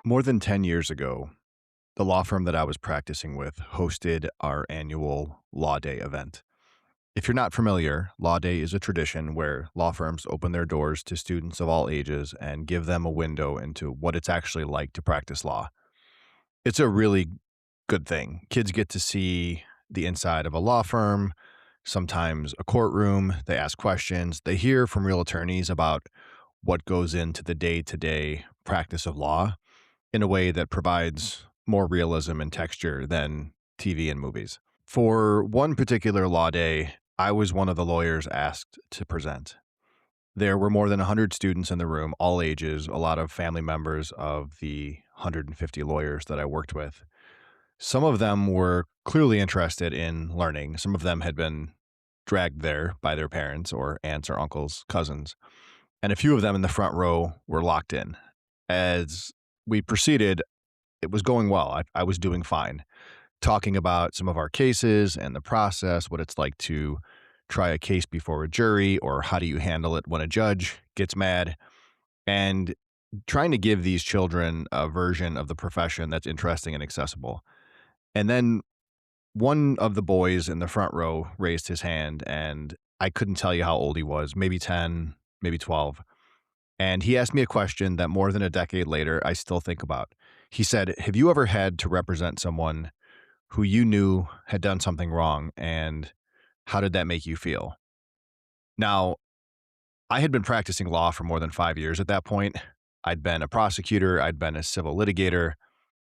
More than 10 years ago, the law firm that I was practicing with hosted our annual Law Day event. If you're not familiar, Law Day is a tradition where law firms open their doors to students of all ages and give them a window into what it's actually like to practice law. It's a really good thing. Kids get to see the inside of a law firm, sometimes a courtroom. They ask questions. They hear from real attorneys about what goes into the day to day practice of law in a way that provides more realism and texture than TV and movies. For one particular law day, I was one of the lawyers asked to present. There were more than 100 students in the room, all ages, a lot of family members of the 150 lawyers that I worked with. Some of them were clearly interested in learning. Some of them had been dragged there by their parents or aunts or uncles, cousins. And a few of them in the front row were locked in. As we proceeded, it was going well. I was doing fine, talking about some of our cases and the process, what it's like to try a case before a jury, or how do you handle it when a judge gets mad, and trying to give these children a version of the profession that's interesting and accessible. And then one of the boys in the front row raised his hand, and I couldn't tell you how old he was, maybe 10, maybe 12. And he asked me a question that more than a decade later, I still think about. He said, "Have you ever had to represent someone who you knew had done something wrong, and how did that make you feel?" Now, I had been practicing law for more than 5 years at that point. I'd been a prosecutor, I'd been a civil litigator,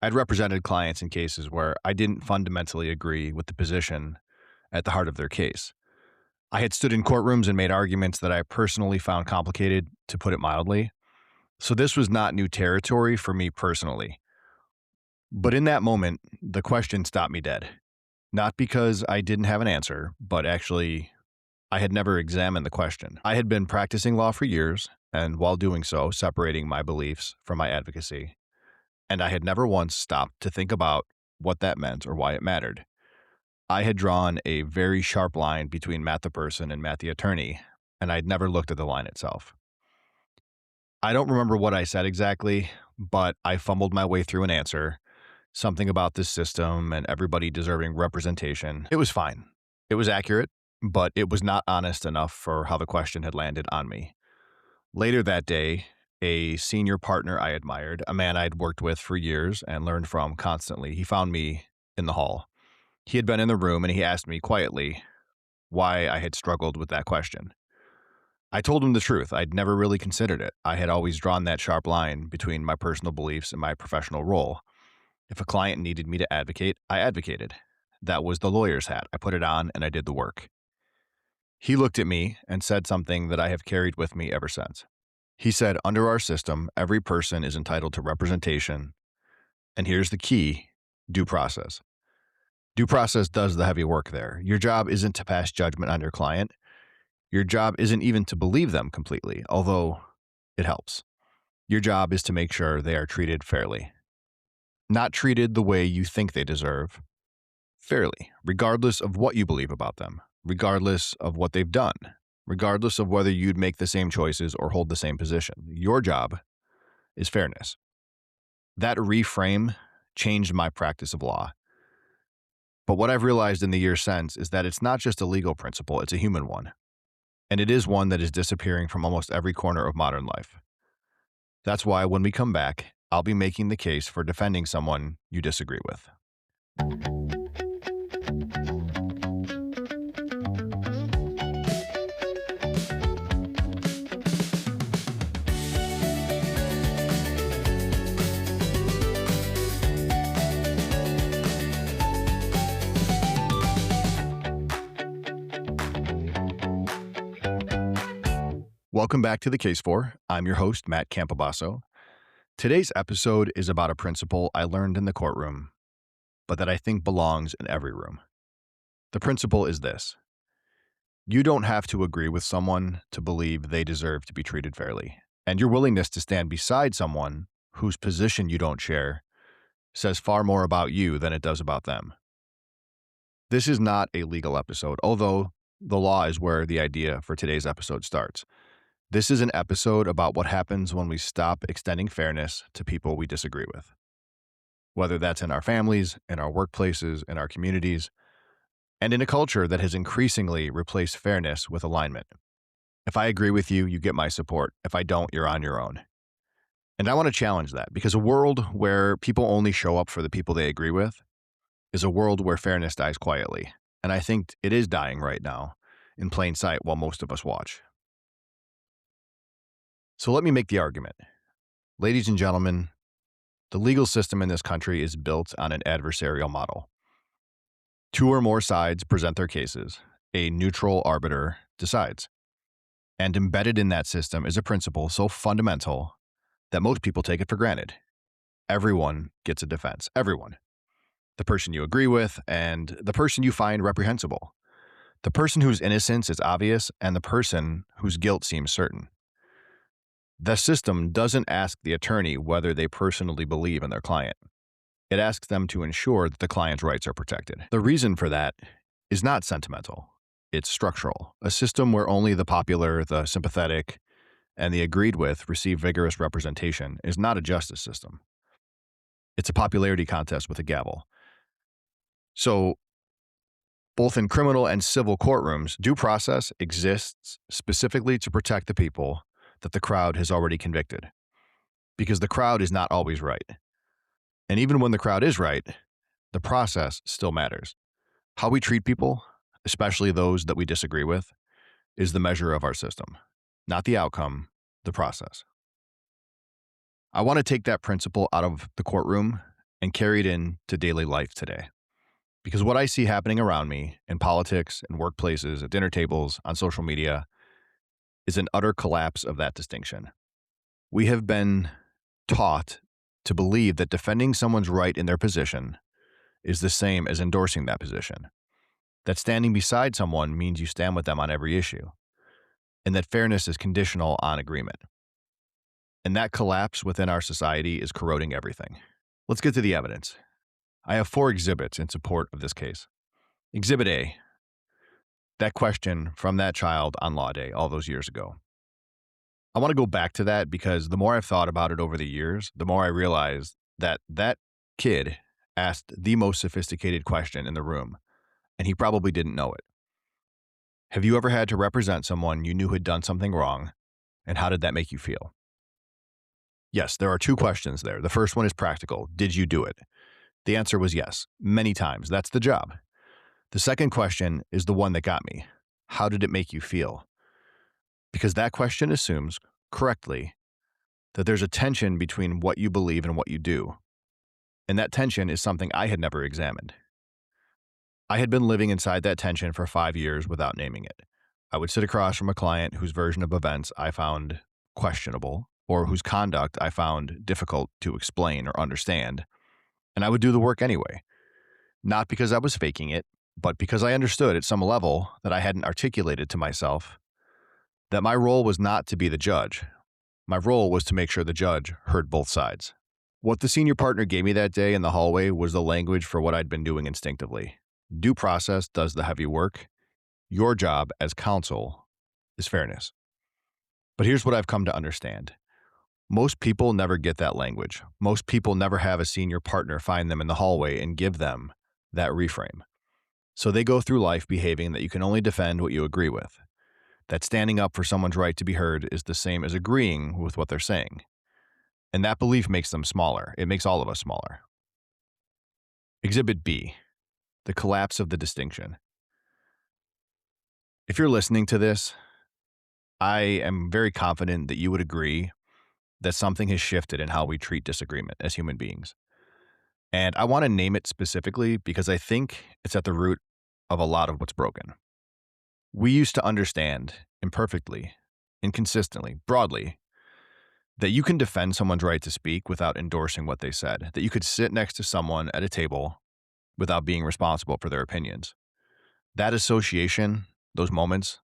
I'd represented clients in cases where I didn't fundamentally agree with the position at the heart of their case. I had stood in courtrooms and made arguments that I personally found complicated, to put it mildly. So this was not new territory for me personally. But in that moment, the question stopped me dead. Not because I didn't have an answer, but actually, I had never examined the question. I had been practicing law for years, and while doing so, separating my beliefs from my advocacy. And I had never once stopped to think about what that meant or why it mattered. I had drawn a very sharp line between Matt the person and Matt the attorney, and I'd never looked at the line itself. I don't remember what I said exactly, but I fumbled my way through an answer, something about this system and everybody deserving representation. It was fine. It was accurate, but it was not honest enough for how the question had landed on me. Later that day, a senior partner I admired, a man I'd worked with for years and learned from constantly, he found me in the hall. He had been in the room and he asked me quietly why I had struggled with that question. I told him the truth. I'd never really considered it. I had always drawn that sharp line between my personal beliefs and my professional role. If a client needed me to advocate, I advocated. That was the lawyer's hat. I put it on and I did the work. He looked at me and said something that I have carried with me ever since. He said, under our system, every person is entitled to representation. And here's the key: due process. Due process does the heavy work there. Your job isn't to pass judgment on your client. Your job isn't even to believe them completely, although it helps. Your job is to make sure they are treated fairly. Not treated the way you think they deserve, fairly, regardless of what you believe about them, regardless of what they've done, regardless of whether you'd make the same choices or hold the same position. Your job is fairness. That reframe changed my practice of law. But what I've realized in the years since is that it's not just a legal principle, it's a human one. And it is one that is disappearing from almost every corner of modern life. That's why when we come back, I'll be making the case for defending someone you disagree with. Welcome back to The Case For. I'm your host, Matt Campobasso. Today's episode is about a principle I learned in the courtroom, but that I think belongs in every room. The principle is this: you don't have to agree with someone to believe they deserve to be treated fairly, and your willingness to stand beside someone whose position you don't share says far more about you than it does about them. This is not a legal episode, although the law is where the idea for today's episode starts. This is an episode about what happens when we stop extending fairness to people we disagree with, whether that's in our families, in our workplaces, in our communities, and in a culture that has increasingly replaced fairness with alignment. If I agree with you, you get my support. If I don't, you're on your own. And I want to challenge that because a world where people only show up for the people they agree with is a world where fairness dies quietly. And I think it is dying right now in plain sight while most of us watch. So let me make the argument. Ladies and gentlemen, the legal system in this country is built on an adversarial model. Two or more sides present their cases. A neutral arbiter decides. And embedded in that system is a principle so fundamental that most people take it for granted. Everyone gets a defense. Everyone. The person you agree with and the person you find reprehensible. The person whose innocence is obvious and the person whose guilt seems certain. The system doesn't ask the attorney whether they personally believe in their client. It asks them to ensure that the client's rights are protected. The reason for that is not sentimental. It's structural. A system where only the popular, the sympathetic, and the agreed with receive vigorous representation is not a justice system. It's a popularity contest with a gavel. So, both in criminal and civil courtrooms, due process exists specifically to protect the people that the crowd has already convicted. Because the crowd is not always right. And even when the crowd is right, the process still matters. How we treat people, especially those that we disagree with, is the measure of our system, not the outcome, the process. I want to take that principle out of the courtroom and carry it into daily life today. Because what I see happening around me in politics, in workplaces, at dinner tables, on social media, is an utter collapse of that distinction. We have been taught to believe that defending someone's right in their position is the same as endorsing that position. That standing beside someone means you stand with them on every issue, and that fairness is conditional on agreement. And that collapse within our society is corroding everything. Let's get to the evidence. I have 4 exhibits in support of this case. Exhibit A, that question from that child on Law Day all those years ago. I want to go back to that because the more I've thought about it over the years, the more I realize that that kid asked the most sophisticated question in the room, and he probably didn't know it. Have you ever had to represent someone you knew had done something wrong, and how did that make you feel? Yes, there are 2 questions there. The first one is practical. Did you do it? The answer was yes, many times. That's the job. The second question is the one that got me. How did it make you feel? Because that question assumes, correctly, that there's a tension between what you believe and what you do. And that tension is something I had never examined. I had been living inside that tension for 5 years without naming it. I would sit across from a client whose version of events I found questionable, or whose conduct I found difficult to explain or understand, and I would do the work anyway. Not because I was faking it, but because I understood at some level that I hadn't articulated to myself that my role was not to be the judge. My role was to make sure the judge heard both sides. What the senior partner gave me that day in the hallway was the language for what I'd been doing instinctively. Due process does the heavy work. Your job as counsel is fairness. But here's what I've come to understand. Most people never get that language. Most people never have a senior partner find them in the hallway and give them that reframe. So they go through life behaving that you can only defend what you agree with. That standing up for someone's right to be heard is the same as agreeing with what they're saying. And that belief makes them smaller. It makes all of us smaller. Exhibit B, the collapse of the distinction. If you're listening to this, I am very confident that you would agree that something has shifted in how we treat disagreement as human beings. And I want to name it specifically because I think it's at the root of a lot of what's broken. We used to understand imperfectly, inconsistently, broadly, that you can defend someone's right to speak without endorsing what they said, that you could sit next to someone at a table without being responsible for their opinions. That association, those moments,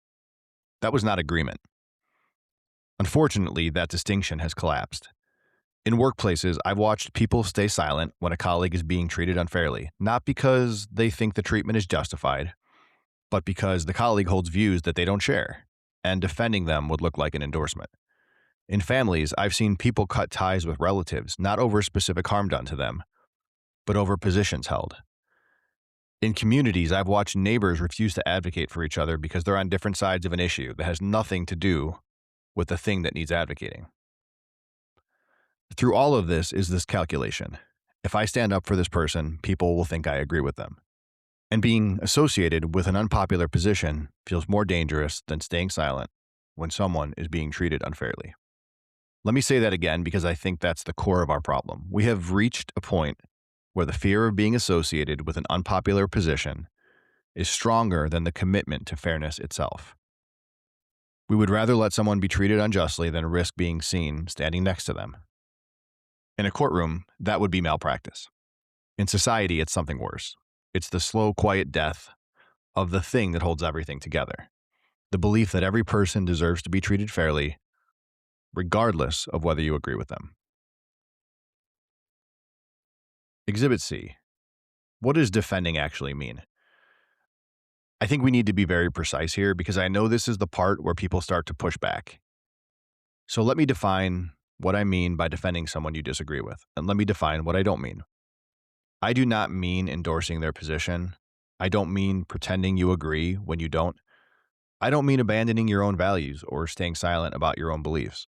that was not agreement. Unfortunately, that distinction has collapsed. In workplaces, I've watched people stay silent when a colleague is being treated unfairly, not because they think the treatment is justified, but because the colleague holds views that they don't share, and defending them would look like an endorsement. In families, I've seen people cut ties with relatives, not over specific harm done to them, but over positions held. In communities, I've watched neighbors refuse to advocate for each other because they're on different sides of an issue that has nothing to do with the thing that needs advocating. Through all of this is this calculation. If I stand up for this person, people will think I agree with them. And being associated with an unpopular position feels more dangerous than staying silent when someone is being treated unfairly. Let me say that again because I think that's the core of our problem. We have reached a point where the fear of being associated with an unpopular position is stronger than the commitment to fairness itself. We would rather let someone be treated unjustly than risk being seen standing next to them. In a courtroom, that would be malpractice. In society, it's something worse. It's the slow, quiet death of the thing that holds everything together. The belief that every person deserves to be treated fairly, regardless of whether you agree with them. Exhibit C. What does defending actually mean? I think we need to be very precise here because I know this is the part where people start to push back. So let me define what I mean by defending someone you disagree with, and let me define what I don't mean. I do not mean endorsing their position. I don't mean pretending you agree when you don't. I don't mean abandoning your own values or staying silent about your own beliefs.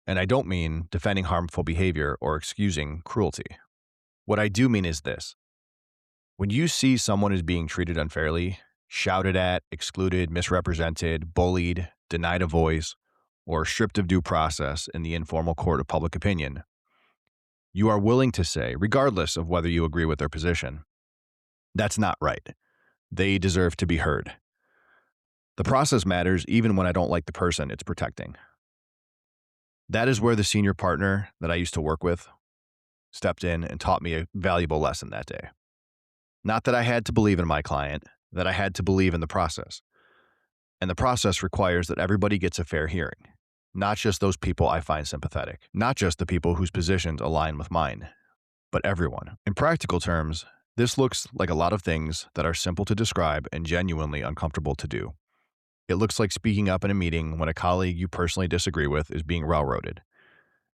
And I don't mean defending harmful behavior or excusing cruelty. What I do mean is this. When you see someone is being treated unfairly, shouted at, excluded, misrepresented, bullied, denied a voice, or stripped of due process in the informal court of public opinion, you are willing to say, regardless of whether you agree with their position, that's not right. They deserve to be heard. The process matters even when I don't like the person it's protecting. That is where the senior partner that I used to work with stepped in and taught me a valuable lesson that day. Not that I had to believe in my client, that I had to believe in the process. And the process requires that everybody gets a fair hearing, not just those people I find sympathetic, not just the people whose positions align with mine, but everyone. In practical terms, this looks like a lot of things that are simple to describe and genuinely uncomfortable to do. It looks like speaking up in a meeting when a colleague you personally disagree with is being railroaded.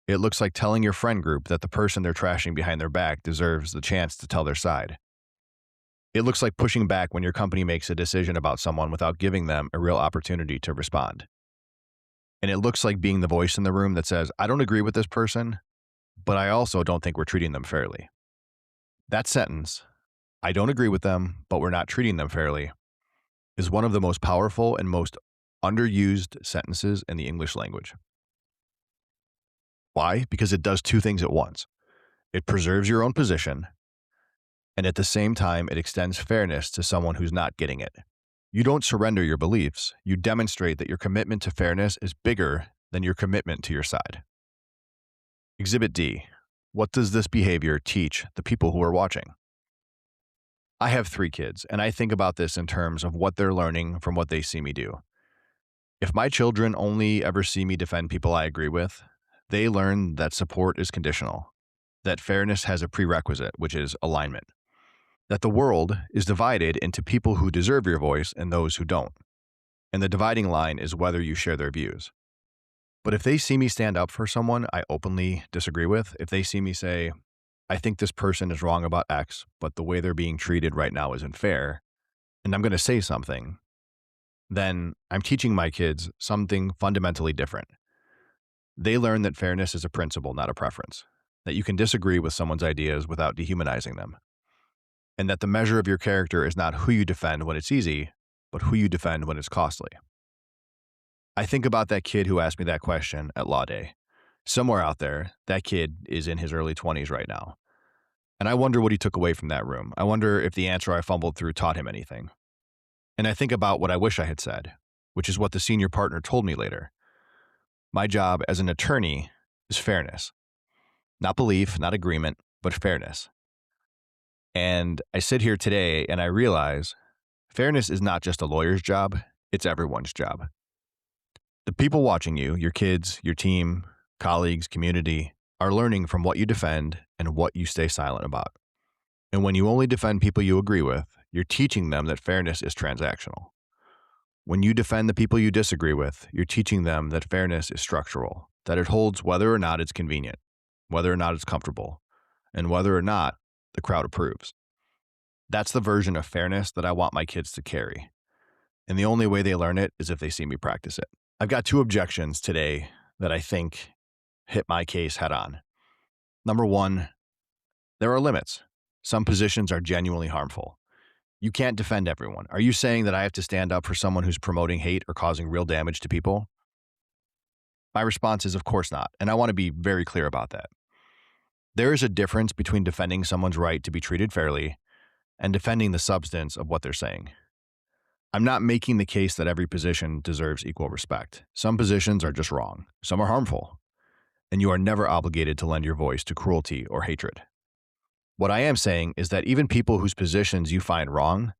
It looks like telling your friend group that the person they're trashing behind their back deserves the chance to tell their side. It looks like pushing back when your company makes a decision about someone without giving them a real opportunity to respond. And it looks like being the voice in the room that says, I don't agree with this person, but I also don't think we're treating them fairly. That sentence, I don't agree with them, but we're not treating them fairly, is one of the most powerful and most underused sentences in the English language. Why? Because it does two things at once. It preserves your own position, and at the same time, it extends fairness to someone who's not getting it. You don't surrender your beliefs. You demonstrate that your commitment to fairness is bigger than your commitment to your side. Exhibit D. What does this behavior teach the people who are watching? I have 3 kids, and I think about this in terms of what they're learning from what they see me do. If my children only ever see me defend people I agree with, they learn that support is conditional, that fairness has a prerequisite, which is alignment, that the world is divided into people who deserve your voice and those who don't, and the dividing line is whether you share their views. But if they see me stand up for someone I openly disagree with, if they see me say, I think this person is wrong about X, but the way they're being treated right now isn't fair, and I'm going to say something, then I'm teaching my kids something fundamentally different. They learn that fairness is a principle, not a preference, that you can disagree with someone's ideas without dehumanizing them, and that the measure of your character is not who you defend when it's easy, but who you defend when it's costly. I think about that kid who asked me that question at Law Day. Somewhere out there, that kid is in his early 20s right now. And I wonder what he took away from that room. I wonder if the answer I fumbled through taught him anything. And I think about what I wish I had said, which is what the senior partner told me later. My job as an attorney is fairness. Not belief, not agreement, but fairness. And I sit here today and I realize fairness is not just a lawyer's job, it's everyone's job. The people watching you, your kids, your team, colleagues, community, are learning from what you defend and what you stay silent about. And when you only defend people you agree with, you're teaching them that fairness is transactional. When you defend the people you disagree with, you're teaching them that fairness is structural, that it holds whether or not it's convenient, whether or not it's comfortable, and whether or not the crowd approves. That's the version of fairness that I want my kids to carry. And the only way they learn it is if they see me practice it. I've got 2 objections today that I think hit my case head on. Number 1, there are limits. Some positions are genuinely harmful. You can't defend everyone. Are you saying that I have to stand up for someone who's promoting hate or causing real damage to people? My response is, of course not, and I want to be very clear about that. There is a difference between defending someone's right to be treated fairly and defending the substance of what they're saying. I'm not making the case that every position deserves equal respect. Some positions are just wrong. Some are harmful. And you are never obligated to lend your voice to cruelty or hatred. What I am saying is that even people whose positions you find wrong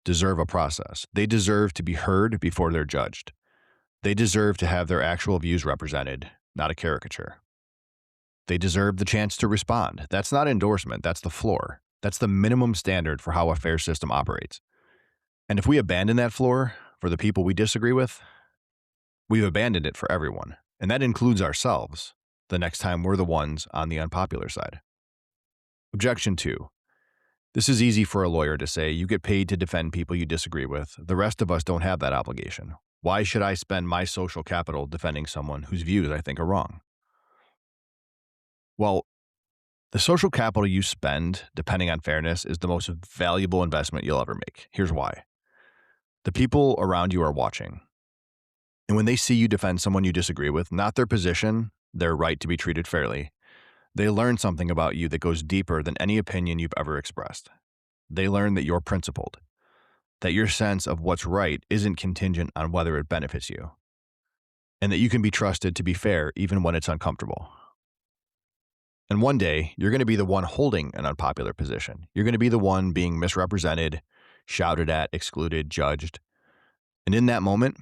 deserve a process. They deserve to be heard before they're judged. They deserve to have their actual views represented, not a caricature. They deserve the chance to respond. That's not endorsement, that's the floor. That's the minimum standard for how a fair system operates. And if we abandon that floor for the people we disagree with, we've abandoned it for everyone. And that includes ourselves the next time we're the ones on the unpopular side. Objection 2. This is easy for a lawyer to say. You get paid to defend people you disagree with. The rest of us don't have that obligation. Why should I spend my social capital defending someone whose views I think are wrong? Well, the social capital you spend, depending on fairness, is the most valuable investment you'll ever make. Here's why. The people around you are watching. And when they see you defend someone you disagree with, not their position, their right to be treated fairly, they learn something about you that goes deeper than any opinion you've ever expressed. They learn that you're principled, that your sense of what's right isn't contingent on whether it benefits you, and that you can be trusted to be fair even when it's uncomfortable. And one day, you're going to be the one holding an unpopular position. You're going to be the one being misrepresented, shouted at, excluded, judged. And in that moment,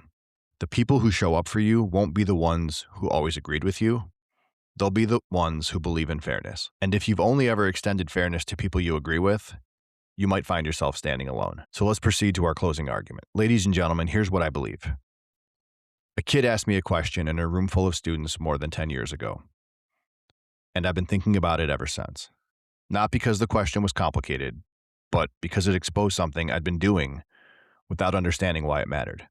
the people who show up for you won't be the ones who always agreed with you. They'll be the ones who believe in fairness. And if you've only ever extended fairness to people you agree with, you might find yourself standing alone. So let's proceed to our closing argument. Ladies and gentlemen, here's what I believe. A kid asked me a question in a room full of students more than 10 years ago. And I've been thinking about it ever since. Not because the question was complicated, but because it exposed something I'd been doing without understanding why it mattered.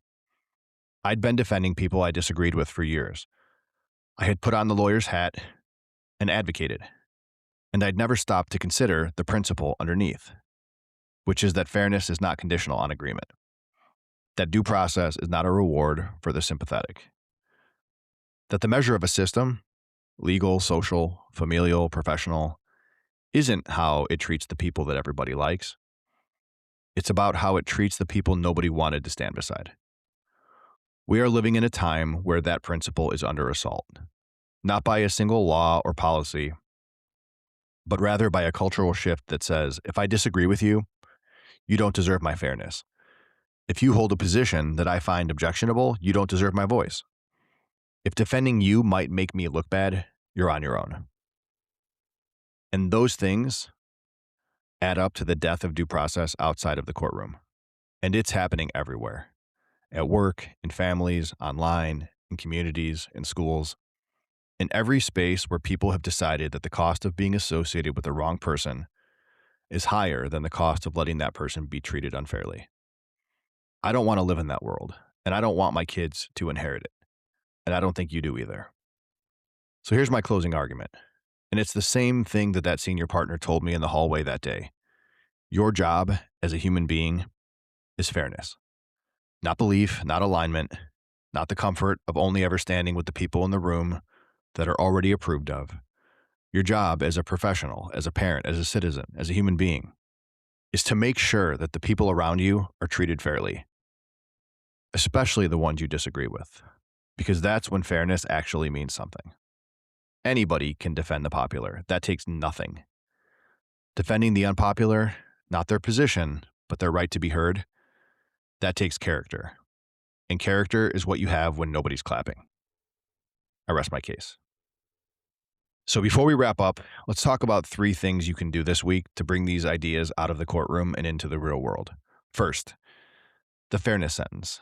I'd been defending people I disagreed with for years. I had put on the lawyer's hat and advocated, and I'd never stopped to consider the principle underneath, which is that fairness is not conditional on agreement, that due process is not a reward for the sympathetic, that the measure of a system, legal, social, familial, professional, isn't how it treats the people that everybody likes. It's about how it treats the people nobody wanted to stand beside. We are living in a time where that principle is under assault, not by a single law or policy, but rather by a cultural shift that says, if I disagree with you, you don't deserve my fairness. If you hold a position that I find objectionable, you don't deserve my voice. If defending you might make me look bad, you're on your own. And those things add up to the death of due process outside of the courtroom. And it's happening everywhere. At work, in families, online, in communities, in schools. In every space where people have decided that the cost of being associated with the wrong person is higher than the cost of letting that person be treated unfairly. I don't want to live in that world, and I don't want my kids to inherit it. And I don't think you do either. So here's my closing argument. And it's the same thing that senior partner told me in the hallway that day. Your job as a human being is fairness. Not belief, not alignment, not the comfort of only ever standing with the people in the room that are already approved of. Your job as a professional, as a parent, as a citizen, as a human being, is to make sure that the people around you are treated fairly, especially the ones you disagree with, because that's when fairness actually means something. Anybody can defend the popular. That takes nothing. Defending the unpopular, not their position, but their right to be heard, that takes character. And character is what you have when nobody's clapping. I rest my case. So before we wrap up, let's talk about 3 things you can do this week to bring these ideas out of the courtroom and into the real world. First, the fairness sentence.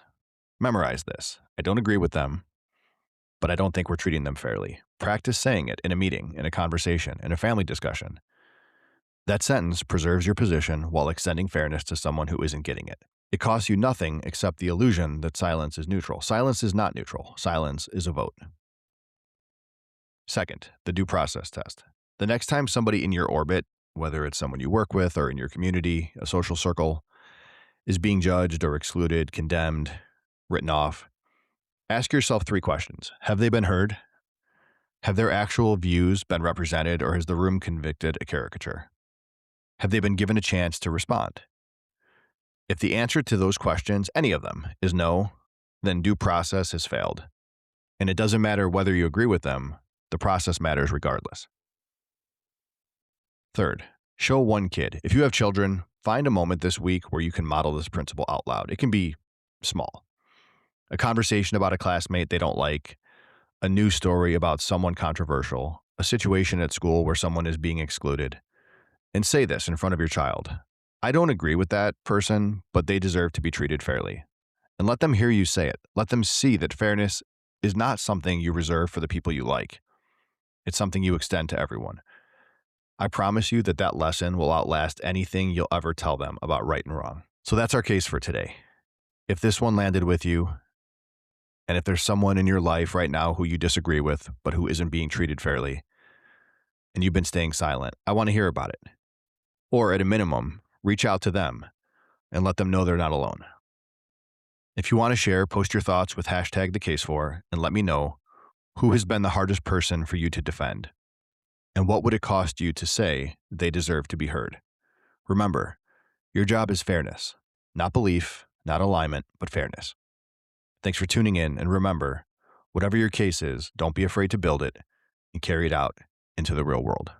Memorize this. I don't agree with them, but I don't think we're treating them fairly. Practice saying it in a meeting, in a conversation, in a family discussion. That sentence preserves your position while extending fairness to someone who isn't getting it. It costs you nothing except the illusion that silence is neutral. Silence is not neutral. Silence is a vote. Second, the due process test. The next time somebody in your orbit, whether it's someone you work with or in your community, a social circle, is being judged or excluded, condemned, written off, ask yourself 3 questions. Have they been heard? Have their actual views been represented, or has the room convicted a caricature? Have they been given a chance to respond? If the answer to those questions, any of them, is no, then due process has failed. And it doesn't matter whether you agree with them, the process matters regardless. Third, show one kid. If you have children, find a moment this week where you can model this principle out loud. It can be small. A conversation about a classmate they don't like, a news story about someone controversial, a situation at school where someone is being excluded. And say this in front of your child. I don't agree with that person, but they deserve to be treated fairly. And let them hear you say it. Let them see that fairness is not something you reserve for the people you like. It's something you extend to everyone. I promise you that that lesson will outlast anything you'll ever tell them about right and wrong. So that's our case for today. If this one landed with you, and if there's someone in your life right now who you disagree with, but who isn't being treated fairly, and you've been staying silent, I want to hear about it. Or at a minimum, reach out to them and let them know they're not alone. If you want to share, post your thoughts with #TheCase4 and let me know who has been the hardest person for you to defend. And what would it cost you to say they deserve to be heard? Remember, your job is fairness, not belief, not alignment, but fairness. Thanks for tuning in, and remember, whatever your case is, don't be afraid to build it and carry it out into the real world.